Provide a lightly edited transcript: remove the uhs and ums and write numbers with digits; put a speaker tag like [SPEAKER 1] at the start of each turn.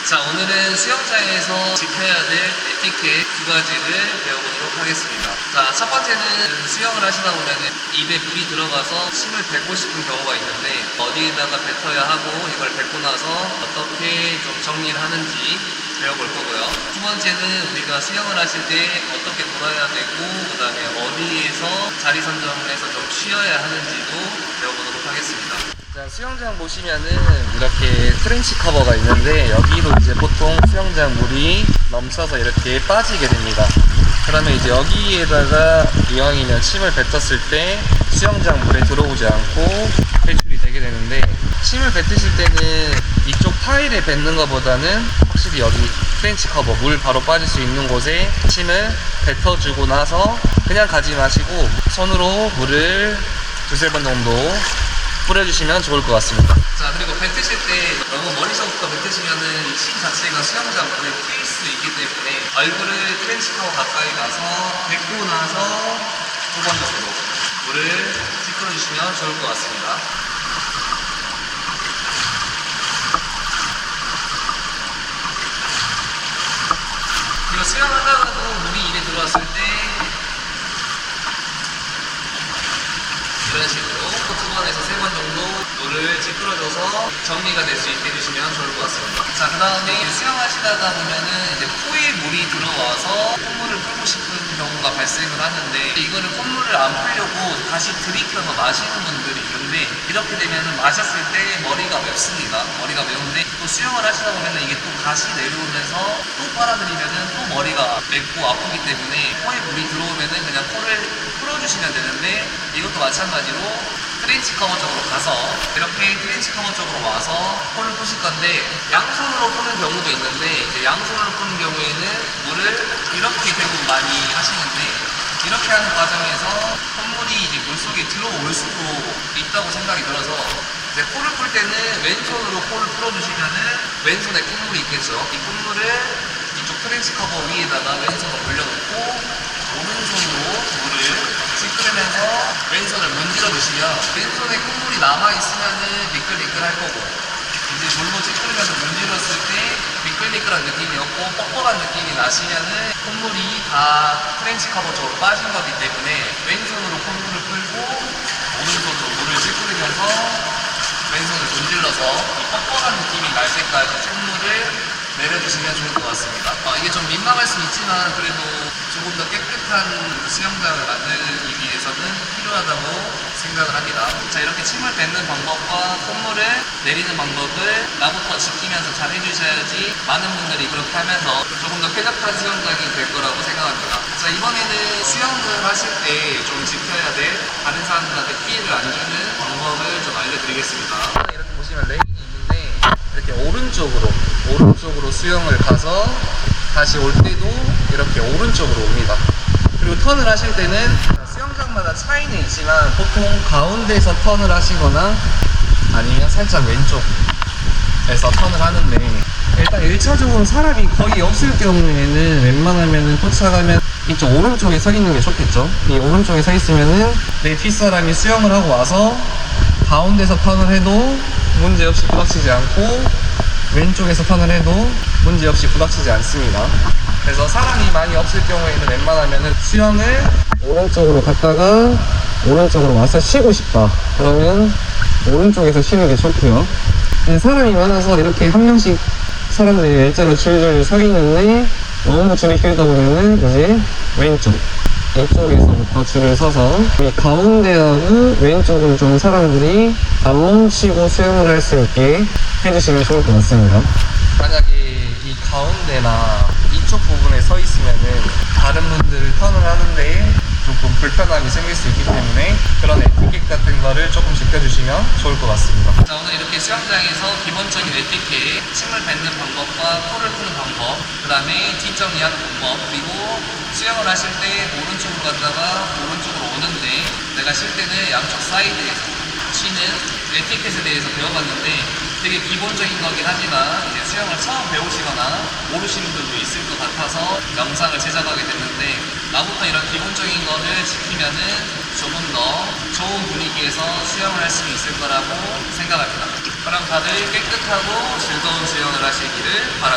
[SPEAKER 1] 자, 오늘은 수영장에서 지켜야 될 에티켓 두 가지를 배워보도록 하겠습니다. 자, 첫 번째는 수영을 하시다 보면 입에 물이 들어가서 침을 뱉고 싶은 경우가 있는데 어디에다가 뱉어야 하고 이걸 뱉고 나서 어떻게 좀 정리를 하는지 배워볼 거고요. 두 번째는 우리가 수영을 하실 때 어떻게 돌아야 되고 그 다음에 어디에서 자리 선정을 해서 좀 쉬어야 하는지도 배워보도록 하겠습니다. 자, 수영장 보시면은 이렇게 트렌치 커버가 있는데 여기로 이제 보통 수영장 물이 넘쳐서 이렇게 빠지게 됩니다. 그러면 이제 여기에다가 이왕이면 침을 뱉었을 때 수영장 물에 들어오지 않고 배출이 되게 되는데, 침을 뱉으실 때는 이쪽 타일에 뱉는 것보다는 확실히 여기 트렌치 커버 물 바로 빠질 수 있는 곳에 침을 뱉어주고 나서 그냥 가지 마시고 손으로 물을 두세 번 정도 뿌려주시면 좋을 것 같습니다. 자, 그리고 뱉으실 때 너무 머리서부터 뱉으시면은 이 침 자체가 수영장 물에 튈 수 있기 때문에 얼굴을 트렌치 커버 가까이 가서 뱉고 나서 두 번 정도 물을 찌끌어주시면 좋을 것 같습니다. 그리고 수영하다가도 물이 입에 들어왔을 때 이런 식으로 두 번에서 세 번 정도 물을 찌끌어줘서 정리가 될 수 있게 해주시면 좋을 것 같습니다. 자, 그 다음에 수영하시다가 보면은 이제 코에 물이 들어와서 콧물을 풀고 싶은 경우가 발생을 하는데, 이거를 콧물을 안 풀려고 다시 들이켜서 마시는 분들이 있는데, 이렇게 되면은 마셨을 때 머리가 맵습니다. 머리가 매운데 또 수영을 하시다 보면은 이게 또 다시 내려오면서 또 빨아들이면은 또 머리가 맵고 아프기 때문에 코에 물이 들어오면은 그냥 코를 풀어주시면 되는데, 이것도 마찬가지로 트렌치 커버 쪽으로 가서 이렇게 트렌치 커버 쪽으로 와서 코를 푸실 건데, 양손으로 푸는 경우도 있는데 이제 양손으로 푸는 경우에는 물을 이렇게 대부분 많이 하시는데, 이렇게 하는 과정에서 콧물이 이제 물속에 들어올 수도 있다고 생각이 들어서 이제 코를 풀 때는 왼손으로 코를 풀어주시면은 왼손에 콧물이 있겠죠. 이 콧물을 이쪽 트렌치 커버 위에다가 왼손을 올려놓고 오른손으로 물을 찌끄르면서 왼손을 문질러 주시면 왼손에 콧물이 남아있으면은 미끌미끌할 거고, 이제 물로 찌끄르면서 문질렀을 때 미끌미끌한 느낌이 없고 뻑뻑한 느낌이 나시면은 콧물이 다 트렌치 커버 쪽으로 빠진 거기 때문에 왼손으로 콧물을 풀고 오른손으로 물을 찌끄르면서 왼손을 문질러서 이 뻑뻑한 느낌이 날 때까지 콧물을 내려주시면 좋을 것 같습니다. 이게 좀 민망할 수 있지만 그래도 조금 더 깨끗한 수영장을 만들기 위해서는 필요하다고 생각을 합니다. 자, 이렇게 침을 뱉는 방법과 콧물을 내리는 방법을 나부터 지키면서 잘 해주셔야지 많은 분들이 그렇게 하면서 조금 더 쾌적한 수영장이 될 거라고 생각합니다. 자, 이번에는 수영을 하실 때 좀 지켜야 될 다른 사람들한테 피해를 안 주는 방법을 좀 알려드리겠습니다. 이렇게 보시면 레깅이 있는데 이렇게 오른쪽으로 수영을 가서 다시 올 때도 이렇게 오른쪽으로 옵니다. 그리고 턴을 하실 때는 수영장마다 차이는 있지만 보통 가운데서 턴을 하시거나 아니면 살짝 왼쪽에서 턴을 하는데, 일단 1차적으로 사람이 거의 없을 경우에는 웬만하면 포착하면 이쪽 오른쪽에 서 있는 게 좋겠죠. 이 오른쪽에 서 있으면은 내 뒷사람이 수영을 하고 와서 가운데서 턴을 해도 문제없이 부닥치지 않고 왼쪽에서 턴을 해도 문제없이 부닥치지 않습니다. 그래서 사람이 많이 없을 경우에는 웬만하면은 수영을 오른쪽으로 갔다가 오른쪽으로 와서 쉬고 싶다 그러면 오른쪽에서 쉬는 게 좋고요. 사람이 많아서 이렇게 한 명씩 사람들이 일자로 줄줄 서 있는데 너무 줄이 길다 보면은 이제 왼쪽 이쪽에서부터 줄을 서서 이 가운데하고 왼쪽은 좀 사람들이 안 멈추고 수영을 할 수 있게 해주시면 좋을 것 같습니다. 만약에 이 가운데나 이쪽 부분에 서 있으면은 다른 분들 턴을 하는데 조금 불편함이 생길 수 있기 때문에 그런 에티켓 같은 거를 조금 지켜주시면 좋을 것 같습니다. 자, 오늘 이렇게 수영장에서 기본적인 에티켓, 침을 뱉는 방법과 코를 푸는 방법, 그 다음에 뒷정리하는 방법, 그리고 수영을 하실 때 오른쪽으로 갔다가 오른쪽으로 오는데 내가 쉴 때는 양쪽 사이드에서 쉬는 에티켓에 대해서 배워봤는데, 되게 기본적인 거긴 하지만 이제 수영을 처음 배우시거나 모르시는 분도 있을 것 같아서 영상을 제작하게 됐는데, 나부터 이런 기본적인 거를 지키면은 조금 더 좋은 분위기에서 수영을 할 수 있을 거라고 생각합니다. 그럼 다들 깨끗하고 즐거운 수영을 하시기를 바랍니다.